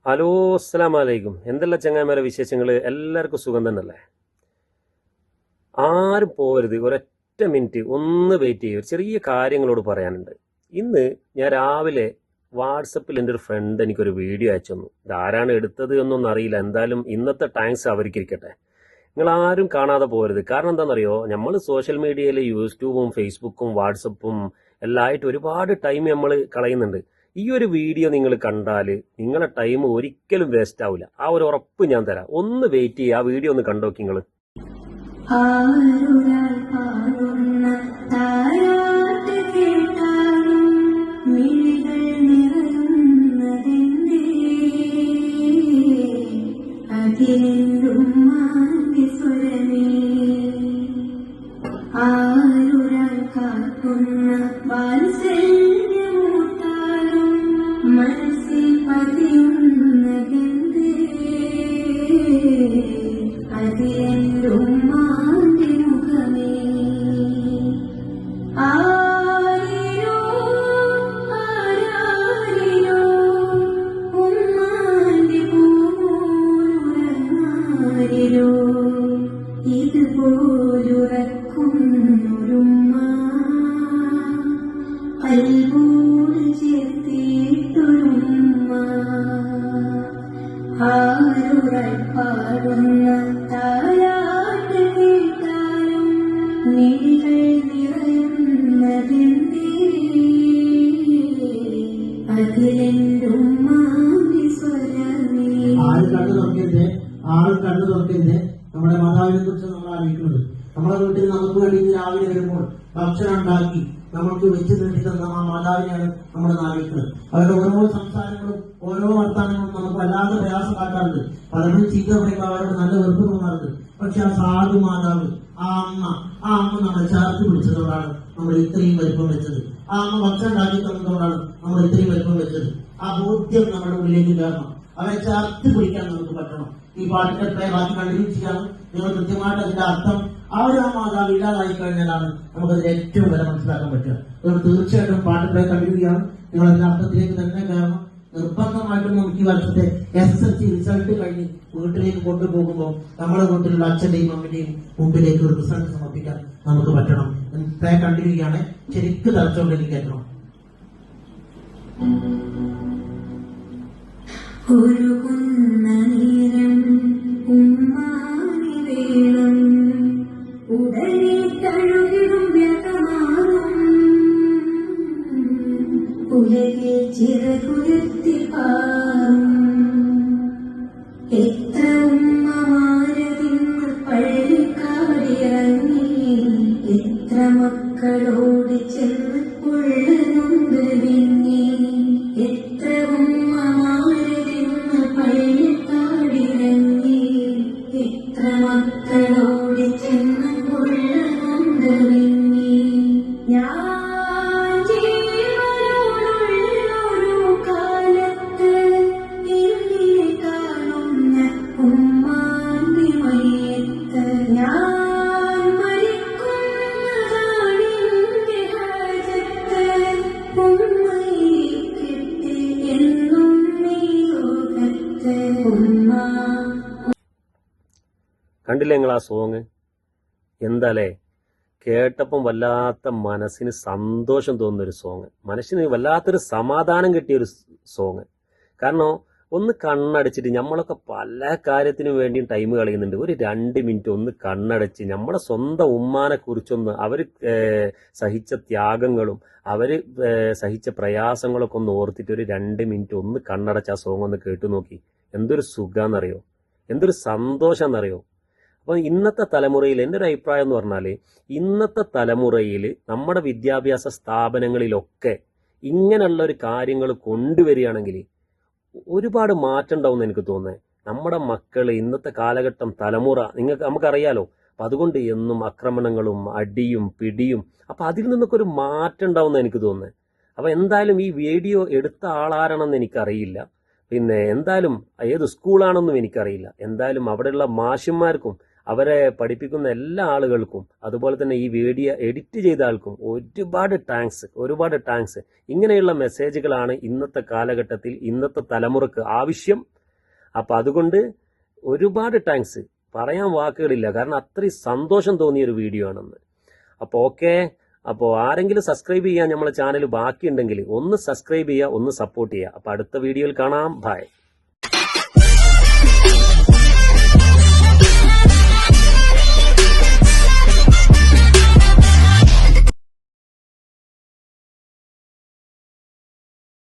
Hello, അസ്സലാമു അലൈക്കും. എന്തെല്ലാം ചങ്ങായിമാരെ വിശേഷങ്ങൾ? എല്ലാവർക്കും സുഖം തന്നെയല്ലേ? ആരും പോകരുത്, ഒരൊറ്റ മിനിറ്റ് ഒന്ന് വെയിറ്റ് ചെയ്യും. ചെറിയ കാര്യങ്ങളോട് പറയാനുണ്ട്. ഇന്ന് ഞാൻ രാവിലെ വാട്സപ്പിൽ എൻ്റെ ഒരു ഫ്രണ്ട് എനിക്കൊരു വീഡിയോ അയച്ചു തന്നു. ഇതാരാണ് എടുത്തത് എന്നൊന്നും അറിയില്ല. എന്തായാലും ഇന്നത്തെ ടൈംസ് അവർക്കിരിക്കട്ടെ. നിങ്ങൾ ആരും കാണാതെ പോകരുത്. കാരണം എന്താണെന്നറിയോ, നമ്മൾ സോഷ്യൽ മീഡിയയിൽ യൂട്യൂബും ഫേസ്ബുക്കും വാട്സപ്പും എല്ലാം ആയിട്ട് ഒരുപാട് ടൈം നമ്മൾ കളയുന്നുണ്ട്. ഈ ഒരു വീഡിയോ നിങ്ങൾ കണ്ടാൽ നിങ്ങളെ ടൈം ഒരിക്കലും വേസ്റ്റ് ആവില്ല. ആ ഒരു ഉറപ്പ് ഞാൻ തരാം. ഒന്ന് വെയിറ്റ് ചെയ്യുക, ആ വീഡിയോ ഒന്ന് കണ്ടോക്കി നിങ്ങൾ. ആരുരാൽ പാടുന്ന താരാട്ട് കേട്ടാലും മിഴികൾ നിറയുന്നതെന്തേ? അതിലെന്തും മാന്റെ സ്വരമേ. ആരുരാൽ കാക്കുന്ന വാത്സല്യമൂട്ടാലും മനസ്സിൽ പതിയുന്നതെന്തേ? അതിലെന്തും മാന്റെ മുഖമേ. ആരിരോ ആരാരിരോ ഉമ്മാന്റെ പൂമോരുറങ്ങാരിരോ ഇതുപോലുറക്കുന്നൊരുമ്മ കൽബോട് ചേർത്തിട്ടൊരുമ്മ. ആരുരാൽ പാടുന്ന താരാട്ട് കേട്ടാലും മിഴികൾ നിറയുന്നതെന്തേ? അതിലെന്തും മാന്റെ സ്വരമേ. ആൾ കണ്ണു തുറക്കരുത്. നമ്മുടെ മാതാവിനെ കുറിച്ച് നമ്മൾ അറിയിക്കുന്നത്, നമ്മുടെ വീട്ടിൽ നമുക്ക് വേണ്ടി രാവിലെ വരുമ്പോൾ ഭക്ഷണം ഉണ്ടാക്കി നമുക്ക് വെച്ച് നീട്ടി തന്ന ആ മാതാവിനെയാണ് നമ്മൾ ആലോചിക്കുന്നത്. അവരുടെ ഓരോ സംസാരങ്ങളും ഓരോ വർത്താനങ്ങളും നമുക്ക് വല്ലാതെ പ്രയാസം കാട്ടാറുണ്ട്. പലരും ചീത്ത പറയുമ്പോൾ അവരോട് നല്ല വെറുപ്പ് തോന്നാറുണ്ട്. പക്ഷെ ആ സാധു മാതാവ്, ആ അമ്മ നമ്മളെ ചേർത്ത് പിടിച്ചതോടാണ് നമ്മൾ ഇത്രയും വലിപ്പം വെച്ചത്. ആ അമ്മ ഭക്ഷണം ഉണ്ടാക്കി തന്നതോടാണ് നമ്മൾ ഇത്രയും വലിപ്പം വെച്ചത്. ആ ബോധ്യം നമ്മുടെ ഉള്ളിലേക്ക് കയറണം. അവരെ ചേർത്ത് പിടിക്കാൻ നമുക്ക് പറ്റണം. ഈ പാട്ടിന്റെ ബാക്കി കണ്ടിന്യൂ ചെയ്യാനും നിങ്ങൾ കൃത്യമായിട്ട് അതിന്റെ അർത്ഥം ആ ഒരു മാതാവ് ഇല്ലാതായി കഴിഞ്ഞാലാണ് നമുക്കതിൽ ഏറ്റവും വില മനസ്സിലാക്കാൻ പറ്റുക. അതുകൊണ്ട് തീർച്ചയായിട്ടും പാട്ടിന്റെ കണ്ടിന്യൂ ചെയ്യണം. നിങ്ങൾ അതിന്റെ അർത്ഥത്തിലേക്ക് തന്നെ കയറണം. നിർബന്ധമായിട്ടും നമുക്ക് ഈ വർഷത്തെ SSLC റിസൾട്ട് കഴിഞ്ഞ് വീട്ടിലേക്ക് കൊണ്ടുപോകുമ്പോൾ നമ്മുടെ വീട്ടിലുള്ള അച്ഛന്റെയും അമ്മന്റെയും മുമ്പിലേക്ക് ഒരു റിസൾട്ട് സമർപ്പിക്കാൻ നമുക്ക് പറ്റണം. കണ്ടിന്യൂ ചെയ്യാണ്. ശരിക്കും തലച്ചോണ്ടിലേക്ക് കേൾക്കണം. ഒരുകുന്ന നേരം ഉമ്മാനി വേണം, ഉടനെ തഴുകിടും വ്യതമാറും. ഉലകിൽ ചിറകുയർത്തി പാറും. എത്ര ഉമ്മമാരതിന്ന് പള്ളിക്കാടിറങ്ങി, എത്ര മക്കളോട് ചെന്ന് ഉള്ളനുണ്ട് വിങ്ങി. എത്ര ഉമ്മമാരതിന്ന് പള്ളിക്കാടിറങ്ങി, എത്ര മക്കളോട് ചെന്ന് ഉള്ളനുണ്ട് വിങ്ങി. ഞാൻ ജീവനോടുള്ളൊരു കാലത്ത് ഇന്നിനെ കാണുന്ന ഉമ്മാന്റെ മയ്യത്ത്. ഞാൻ മരിക്കുന്നതാണെന്റെ ഹാജത്ത്. ഉമ്മയെ കിട്ടി എന്നും ഈ ലോകത്ത്. ഉമ്മ കണ്ടില്ലേ നിങ്ങൾ ആ സോങ്? എന്താലേ, കേട്ടപ്പം വല്ലാത്ത മനസ്സിന് സന്തോഷം തോന്നുന്നൊരു സോങ്, മനസ്സിന് വല്ലാത്തൊരു സമാധാനം കിട്ടിയൊരു സോങ്. കാരണം ഒന്ന് കണ്ണടച്ചിട്ട്, നമ്മളൊക്കെ പല കാര്യത്തിനും വേണ്ടിയും ടൈം കളയുന്നുണ്ട്. ഒരു 2 മിനിറ്റ് ഒന്ന് കണ്ണടച്ച് നമ്മളെ സ്വന്തം ഉമ്മാനെ കുറിച്ചൊന്ന്, അവർ സഹിച്ച ത്യാഗങ്ങളും അവർ സഹിച്ച പ്രയാസങ്ങളൊക്കെ ഒന്ന് ഓർത്തിട്ട് ഒരു 2 മിനിറ്റ് ഒന്ന് കണ്ണടച്ച് ആ സോങ് ഒന്ന് കേട്ടു നോക്കി. എന്തൊരു സുഖാന്നറിയോ, എന്തൊരു സന്തോഷാന്നറിയോ. അപ്പോൾ ഇന്നത്തെ തലമുറയിൽ എൻ്റെ ഒരു അഭിപ്രായം എന്ന് പറഞ്ഞാൽ, ഇന്നത്തെ തലമുറയിൽ നമ്മുടെ വിദ്യാഭ്യാസ സ്ഥാപനങ്ങളിലൊക്കെ ഇങ്ങനെയുള്ള ഒരു കാര്യങ്ങൾ കൊണ്ടുവരികയാണെങ്കിൽ ഒരുപാട് മാറ്റം ഉണ്ടാവും എനിക്ക് തോന്നുന്നത്. നമ്മുടെ മക്കൾ, ഇന്നത്തെ കാലഘട്ടം തലമുറ നമുക്കറിയാലോ. അപ്പം അതുകൊണ്ട് എന്നും ആക്രമണങ്ങളും അടിയും പിടിയും, അപ്പം അതിൽ നിന്നൊക്കെ ഒരു മാറ്റം ഉണ്ടാവും എനിക്ക് തോന്നുന്നത്. അപ്പം എന്തായാലും ഈ വീഡിയോ എടുത്ത ആളാരാണെന്ന് എനിക്കറിയില്ല. പിന്നെ എന്തായാലും ഏത് സ്കൂളാണെന്നും എനിക്കറിയില്ല. എന്തായാലും അവിടെയുള്ള മാഷന്മാർക്കും അവരെ പഠിപ്പിക്കുന്ന എല്ലാ ആളുകൾക്കും അതുപോലെ തന്നെ ഈ വീഡിയോ എഡിറ്റ് ചെയ്ത ആൾക്കും ഒരുപാട് താങ്ക്സ്. ഇങ്ങനെയുള്ള മെസ്സേജുകളാണ് ഇന്നത്തെ കാലഘട്ടത്തിൽ ഇന്നത്തെ തലമുറക്ക് ആവശ്യം. അപ്പം അതുകൊണ്ട് ഒരുപാട് താങ്ക്സ്, പറയാൻ വാക്കുകളില്ല. കാരണം അത്രയും സന്തോഷം തോന്നിയൊരു വീഡിയോ ആണെന്ന്. അപ്പോൾ ഓക്കെ, അപ്പോൾ ആരെങ്കിലും സബ്സ്ക്രൈബ് ചെയ്യാൻ നമ്മളെ ചാനൽ ബാക്കിയുണ്ടെങ്കിൽ ഒന്ന് സബ്സ്ക്രൈബ് ചെയ്യുക, ഒന്ന് സപ്പോർട്ട് ചെയ്യുക. അപ്പോൾ അടുത്ത വീഡിയോയിൽ കാണാം. ബൈ.